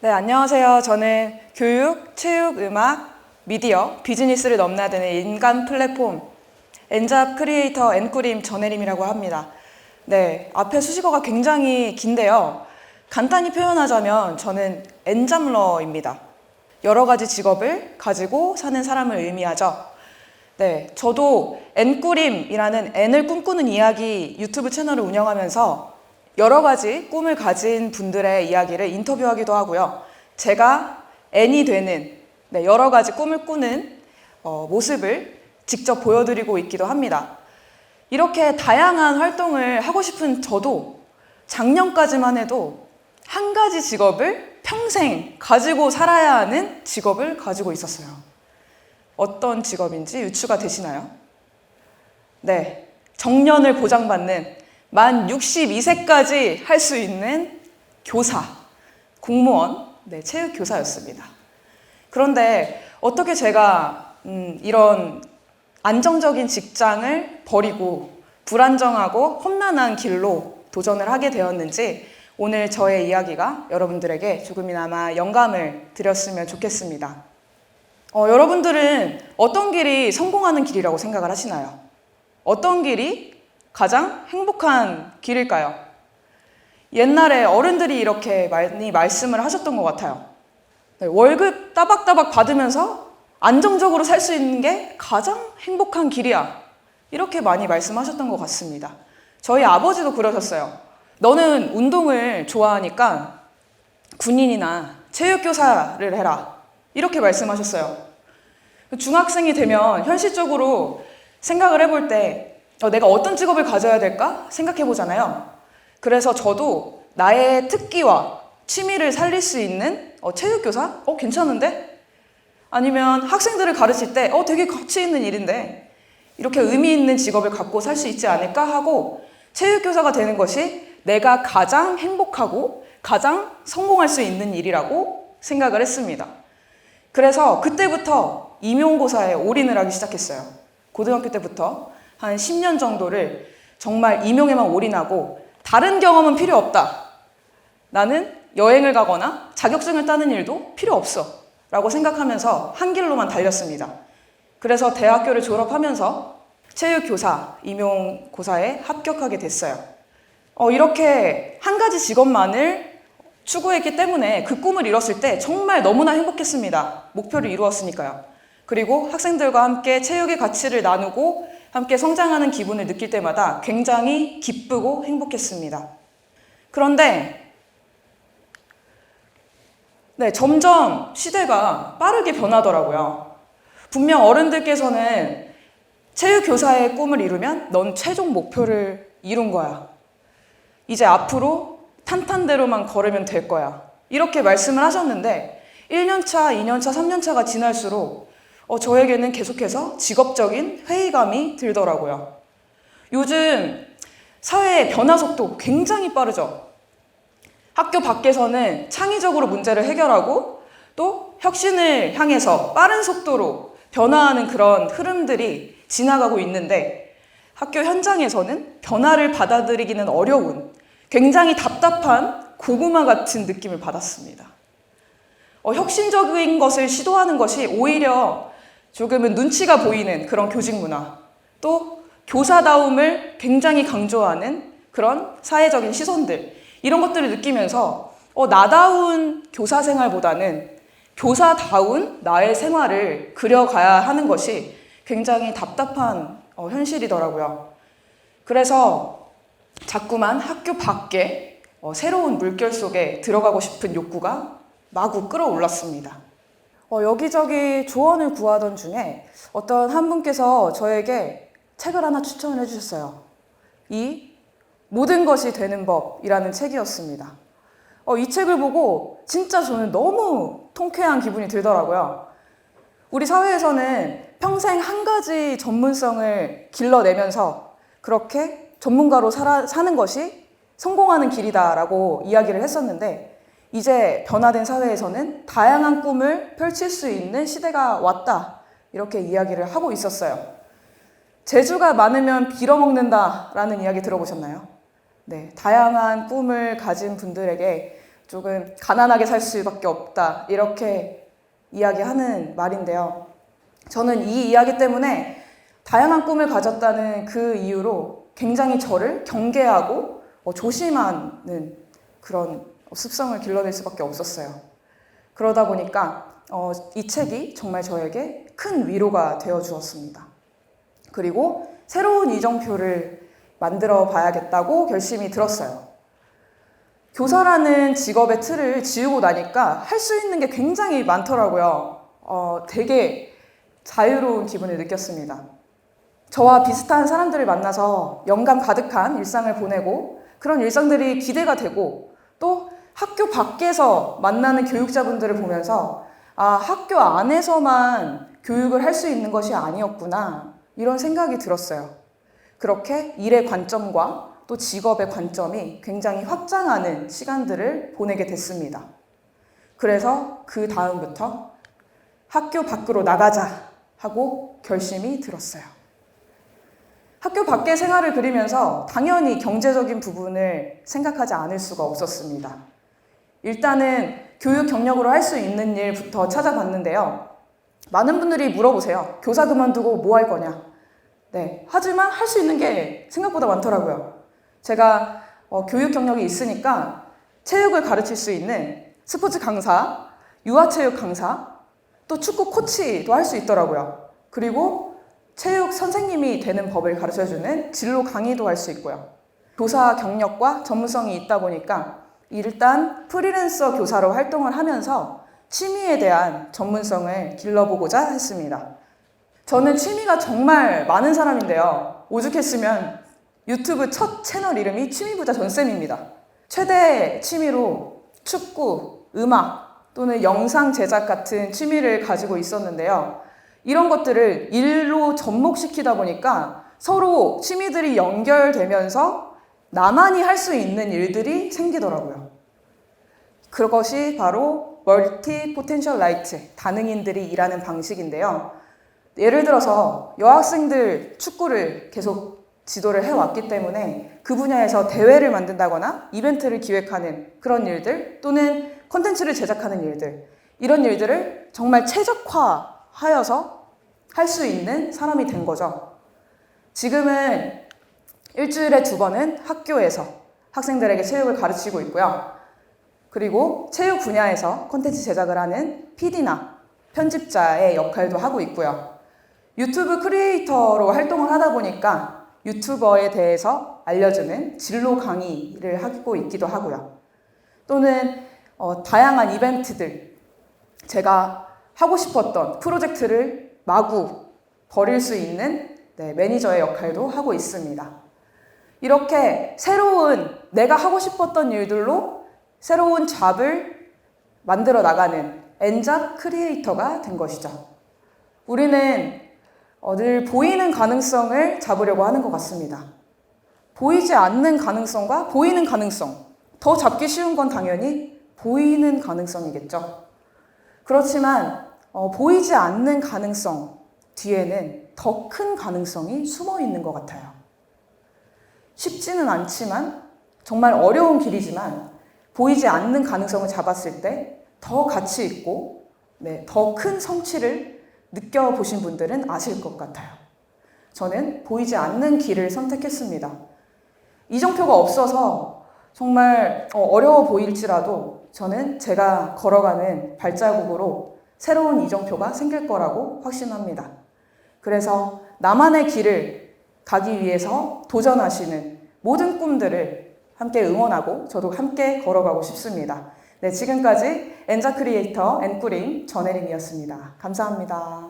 네, 안녕하세요. 저는 교육, 체육, 음악, 미디어, 비즈니스를 넘나드는 인간 플랫폼 엔잡 크리에이터 엔꾸림 전혜림이라고 합니다. 네, 앞에 수식어가 굉장히 긴데요. 간단히 표현하자면 저는 엔잡러입니다. 여러 가지 직업을 가지고 사는 사람을 의미하죠. 네, 저도 엔꾸림이라는 N을 꿈꾸는 이야기 유튜브 채널을 운영하면서 여러 가지 꿈을 가진 분들의 이야기를 인터뷰하기도 하고요. 제가 N이 되는 여러 가지 꿈을 꾸는 모습을 직접 보여드리고 있기도 합니다. 이렇게 다양한 활동을 하고 싶은 저도 작년까지만 해도 한 가지 직업을 평생 가지고 살아야 하는 직업을 가지고 있었어요. 어떤 직업인지 유추가 되시나요? 네, 정년을 보장받는 만 62세까지 할 수 있는 교사, 공무원, 체육교사였습니다. 그런데 어떻게 제가 이런 안정적인 직장을 버리고 불안정하고 험난한 길로 도전을 하게 되었는지 오늘 저의 이야기가 여러분들에게 조금이나마 영감을 드렸으면 좋겠습니다. 여러분들은 어떤 길이 성공하는 길이라고 생각을 하시나요? 어떤 길이 가장 행복한 길일까요? 옛날에 어른들이 이렇게 많이 말씀을 하셨던 것 같아요. 월급 따박따박 받으면서 안정적으로 살 수 있는 게 가장 행복한 길이야. 이렇게 많이 말씀하셨던 것 같습니다. 저희 아버지도 그러셨어요. 너는 운동을 좋아하니까 군인이나 체육교사를 해라. 이렇게 말씀하셨어요. 중학생이 되면 현실적으로 생각을 해볼 때 내가 어떤 직업을 가져야 될까 생각해 보잖아요. 그래서 저도 나의 특기와 취미를 살릴 수 있는 체육교사? 괜찮은데? 아니면 학생들을 가르칠 때 되게 가치 있는 일인데 이렇게 의미 있는 직업을 갖고 살 수 있지 않을까 하고 체육교사가 되는 것이 내가 가장 행복하고 가장 성공할 수 있는 일이라고 생각을 했습니다. 그래서 그때부터 임용고사에 올인을 하기 시작했어요. 고등학교 때부터 한 10년 정도를 정말 임용에만 올인하고 다른 경험은 필요 없다. 나는 여행을 가거나 자격증을 따는 일도 필요 없어. 라고 생각하면서 한 길로만 달렸습니다. 그래서 대학교를 졸업하면서 체육교사 임용고사에 합격하게 됐어요. 이렇게 한 가지 직업만을 추구했기 때문에 그 꿈을 이뤘을 때 정말 너무나 행복했습니다. 목표를 이루었으니까요. 그리고 학생들과 함께 체육의 가치를 나누고 함께 성장하는 기분을 느낄 때마다 굉장히 기쁘고 행복했습니다. 그런데 점점 시대가 빠르게 변하더라고요. 분명 어른들께서는 체육교사의 꿈을 이루면 넌 최종 목표를 이룬 거야. 이제 앞으로 탄탄대로만 걸으면 될 거야. 이렇게 말씀을 하셨는데 1년차, 2년차, 3년차가 지날수록 저에게는 계속해서 직업적인 회의감이 들더라고요. 요즘 사회의 변화 속도 굉장히 빠르죠. 학교 밖에서는 창의적으로 문제를 해결하고 또 혁신을 향해서 빠른 속도로 변화하는 그런 흐름들이 지나가고 있는데 학교 현장에서는 변화를 받아들이기는 어려운 굉장히 답답한 고구마 같은 느낌을 받았습니다. 혁신적인 것을 시도하는 것이 오히려 조금은 눈치가 보이는 그런 교직 문화, 또 교사다움을 굉장히 강조하는 그런 사회적인 시선들, 이런 것들을 느끼면서 나다운 교사 생활보다는 교사다운 나의 생활을 그려가야 하는 것이 굉장히 답답한 현실이더라고요. 그래서 자꾸만 학교 밖에 새로운 물결 속에 들어가고 싶은 욕구가 마구 끌어올랐습니다. 여기저기 조언을 구하던 중에 어떤 한 분께서 저에게 책을 하나 추천을 해주셨어요. 이 모든 것이 되는 법이라는 책이었습니다. 이 책을 보고 진짜 저는 너무 통쾌한 기분이 들더라고요. 우리 사회에서는 평생 한 가지 전문성을 길러내면서 그렇게 전문가로 사는 것이 성공하는 길이다라고 이야기를 했었는데 이제 변화된 사회에서는 다양한 꿈을 펼칠 수 있는 시대가 왔다. 이렇게 이야기를 하고 있었어요. 재주가 많으면 빌어먹는다라는 이야기 들어보셨나요? 네, 다양한 꿈을 가진 분들에게 조금 가난하게 살 수밖에 없다 이렇게 이야기하는 말인데요. 저는 이 이야기 때문에 다양한 꿈을 가졌다는 그 이유로 굉장히 저를 경계하고 조심하는 그런 습성을 길러낼 수밖에 없었어요. 그러다 보니까 이 책이 정말 저에게 큰 위로가 되어 주었습니다. 그리고 새로운 이정표를 만들어 봐야겠다고 결심이 들었어요. 교사라는 직업의 틀을 지우고 나니까 할 수 있는 게 굉장히 많더라고요. 되게 자유로운 기분을 느꼈습니다. 저와 비슷한 사람들을 만나서 영감 가득한 일상을 보내고 그런 일상들이 기대가 되고 또 학교 밖에서 만나는 교육자분들을 보면서 학교 안에서만 교육을 할 수 있는 것이 아니었구나 이런 생각이 들었어요. 그렇게 일의 관점과 또 직업의 관점이 굉장히 확장하는 시간들을 보내게 됐습니다. 그래서 그 다음부터 학교 밖으로 나가자 하고 결심이 들었어요. 학교 밖의 생활을 그리면서 당연히 경제적인 부분을 생각하지 않을 수가 없었습니다. 일단은 교육 경력으로 할 수 있는 일부터 찾아봤는데요. 많은 분들이 물어보세요. 교사 그만두고 뭐 할 거냐? 네, 하지만 할 수 있는 게 생각보다 많더라고요. 제가 교육 경력이 있으니까 체육을 가르칠 수 있는 스포츠 강사, 유아체육 강사, 또 축구 코치도 할 수 있더라고요. 그리고 체육 선생님이 되는 법을 가르쳐주는 진로 강의도 할 수 있고요. 교사 경력과 전문성이 있다 보니까 일단 프리랜서 교사로 활동을 하면서 취미에 대한 전문성을 길러보고자 했습니다. 저는 취미가 정말 많은 사람인데요. 오죽했으면 유튜브 첫 채널 이름이 취미부자 전쌤입니다. 최대 취미로 축구, 음악 또는 영상 제작 같은 취미를 가지고 있었는데요. 이런 것들을 일로 접목시키다 보니까 서로 취미들이 연결되면서 나만이 할 수 있는 일들이 생기더라고요. 그것이 바로 멀티 포텐셜 라이트, 다능인들이 일하는 방식인데요. 예를 들어서 여학생들 축구를 계속 지도를 해왔기 때문에 그 분야에서 대회를 만든다거나 이벤트를 기획하는 그런 일들 또는 콘텐츠를 제작하는 일들 이런 일들을 정말 최적화하여서 할 수 있는 사람이 된 거죠. 지금은 일주일에 2번은 학교에서 학생들에게 체육을 가르치고 있고요. 그리고 체육 분야에서 콘텐츠 제작을 하는 PD나 편집자의 역할도 하고 있고요. 유튜브 크리에이터로 활동을 하다 보니까 유튜버에 대해서 알려주는 진로 강의를 하고 있기도 하고요. 또는 다양한 이벤트들, 제가 하고 싶었던 프로젝트를 마구 벌일 수 있는 매니저의 역할도 하고 있습니다. 이렇게 새로운 내가 하고 싶었던 일들로 새로운 잡을 만들어 나가는 엔잡 크리에이터가 된 것이죠. 우리는 늘 보이는 가능성을 잡으려고 하는 것 같습니다. 보이지 않는 가능성과 보이는 가능성, 더 잡기 쉬운 건 당연히 보이는 가능성이겠죠. 그렇지만 보이지 않는 가능성 뒤에는 더 큰 가능성이 숨어 있는 것 같아요. 쉽지는 않지만 정말 어려운 길이지만 보이지 않는 가능성을 잡았을 때 더 가치 있고 더 큰 성취를 느껴보신 분들은 아실 것 같아요. 저는 보이지 않는 길을 선택했습니다. 이정표가 없어서 정말 어려워 보일지라도 저는 제가 걸어가는 발자국으로 새로운 이정표가 생길 거라고 확신합니다. 그래서 나만의 길을 가기 위해서 도전하시는 모든 꿈들을 함께 응원하고 저도 함께 걸어가고 싶습니다. 지금까지 엔잡 크리에이터 엔꾸림 전혜림이었습니다. 감사합니다.